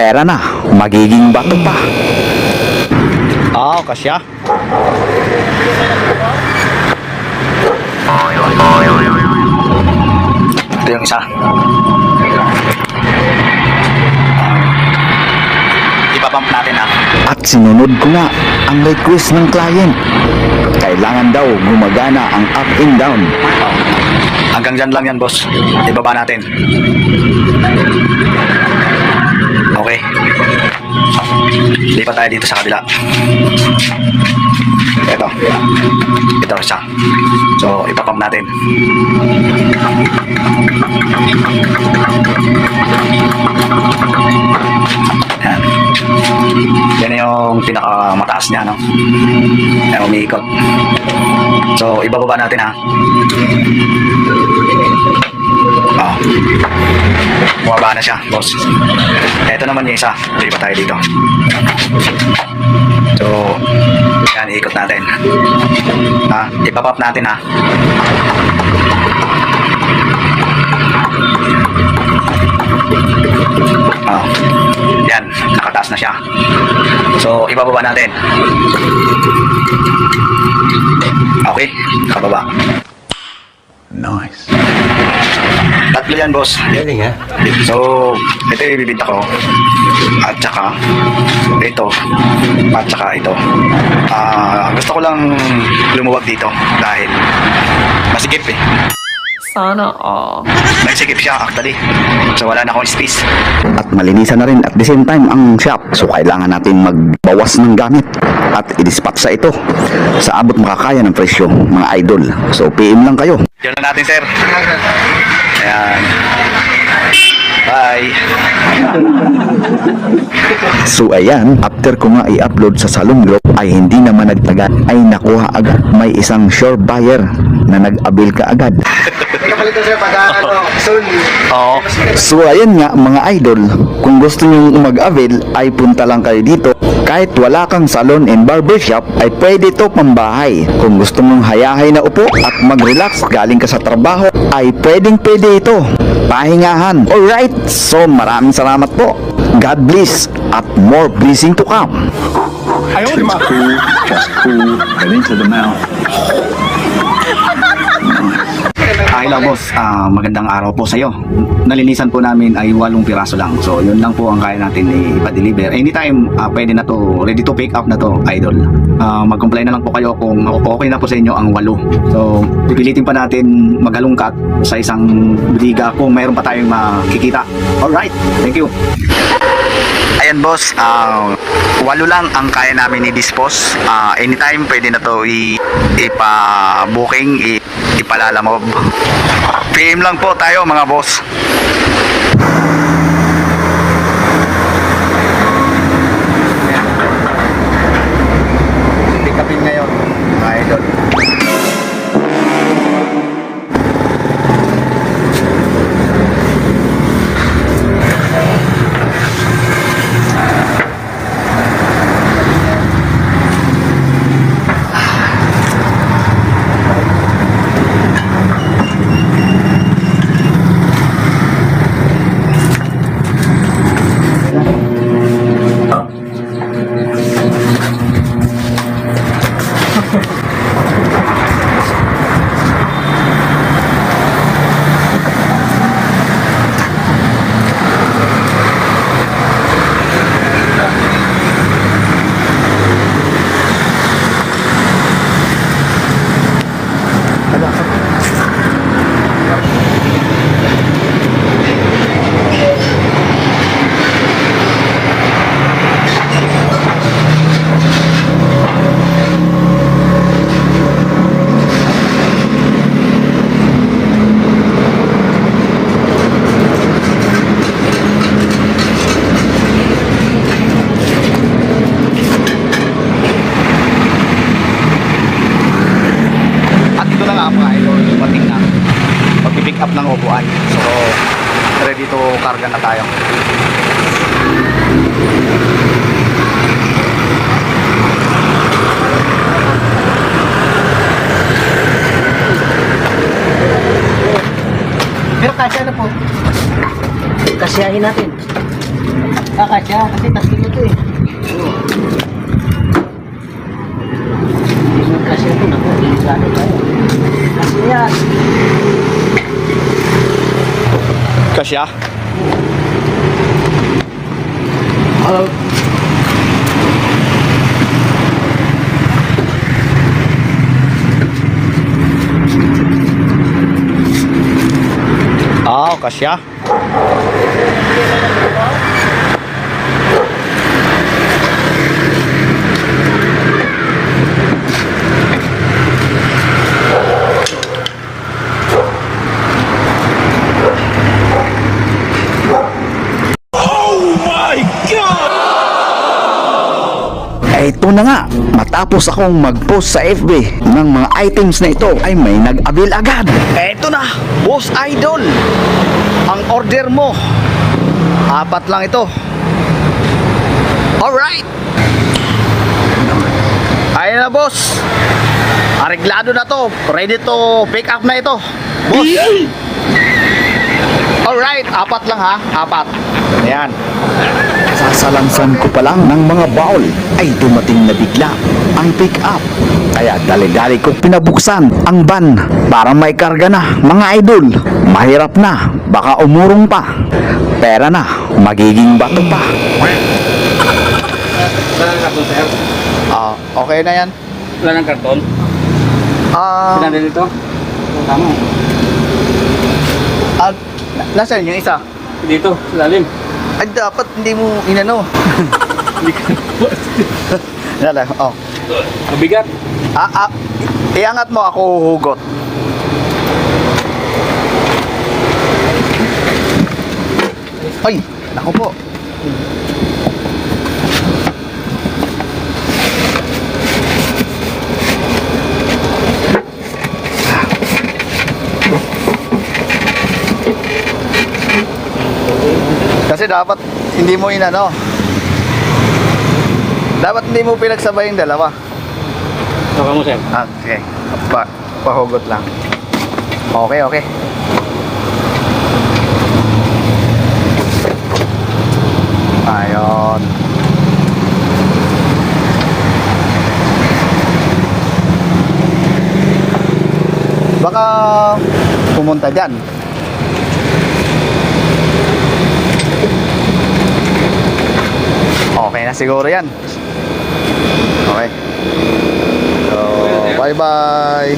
pera na, magiging bato pa. Kasya. Ito yung isa. Ipapump natin ha. At sinunod ko nga ang request ng client. Kailangan daw gumagana ang up and down. Hanggang dyan lang yan, boss. Ibaba natin. Okay. Lipat tayo dito sa kabila. Ito siya. So, ipapump natin. Yan. Yan yung pinakamataas niya, no? Yan, umiikot. So, ibababa natin, ha? Bumaba na siya, boss. Ito naman yung isa. Lipat tayo dito. So, yan, ikot natin. Ipapop natin, ha? Yan, nakataas na siya. So, ibababa natin. Okay, kababa. Nice. Tatlo yan, boss. Galing ha? So, ito yung ibibita ko. At saka, ito. At saka ito. Gusto ko lang lumuwag dito dahil masikip eh. Sana all. Nagsikip siya actually. So, wala na akong space. At malinisan na rin at the same time ang shop. So kailangan natin magbawas ng gamit at i-dispatch sa ito sa abot makakaya ng presyo, mga idol. So PM lang kayo. Diyan na natin, sir. Ayan. Bye. So ayan, after ko nga i-upload sa Salon Group ay hindi naman nagtagal ay nakuha agad. May isang sure buyer na nag-avail ka agad. Kapalito sir, pag soon. Oo. So ayan nga mga idol, kung gusto nyo mag-avail ay punta lang kayo dito. Kahit wala kang salon and barbershop ay pwede to pambahay. Kung gusto mong hayahay na upo at mag-relax galing ka sa trabaho ay pwede ito. Pahingahan. Alright, so maraming salamat po. God bless at more blessing to come. Cool, and into the mouth. Hello boss, magandang araw po sa iyo. Nalinisan po namin ay 8 piraso lang. So yun lang po ang kaya natin ipa-deliver. Anytime pwede na to, ready to pick up na to, idol. Mag-comply na lang po kayo kung okay na po sa inyo ang 8. So pipilitin pa natin maghalongkat sa isang biga kung mayroon pa tayong makikita. Alright, thank you. Ayan boss, 8 lang ang kaya namin i-dispose. Anytime pwede na to ipa-booking, ipalalamob. PM lang po tayo mga boss. Pick upin ngayon, mga idol. Up ng upuan. So, ready to karga na tayo. Pero kasya na po. Kasyahin natin. kasya kasi tatlo ito eh. Hindi mo kasya ito, naku, delikado tayo. Kasi yan. Kasya? Hello. Kasya? Ito na nga, matapos akong mag-post sa FB ng mga items na ito ay may nag-avail agad. Eto na, Boss Idol. Ang order mo. 4 lang ito. Alright. Ayun na, boss. Areglado na to. Ready to pick up na ito. Boss. Alright, 4 lang ha. 4. Ayan. Sasalansan ko pa lang ng mga baul ay dumating na bigla ang pick up. Kaya dali-dali ko pinabuksan ang van para may karga na mga idol. Mahirap na, baka umurong pa. Pera na, magiging bato pa. Wala nang karton, sir. Okay na yan. Wala nang karton. Pinadali ito? Tama. Nasaan yung isa? Dito, sa lalim. Ay, dapat hindi mo inano. Nala, oh. Mabigat. Iangat mo, ako huhugot. Ay, naku po. Kasi dapat hindi mo inano. Dapat hindi mo pinagsabay yung dalawa. Saka mo, sir. Okay. Pahugot lang. Okay. Ayun. Baka pumunta dyan. Okay na siguro yan. Okay. So, bye-bye.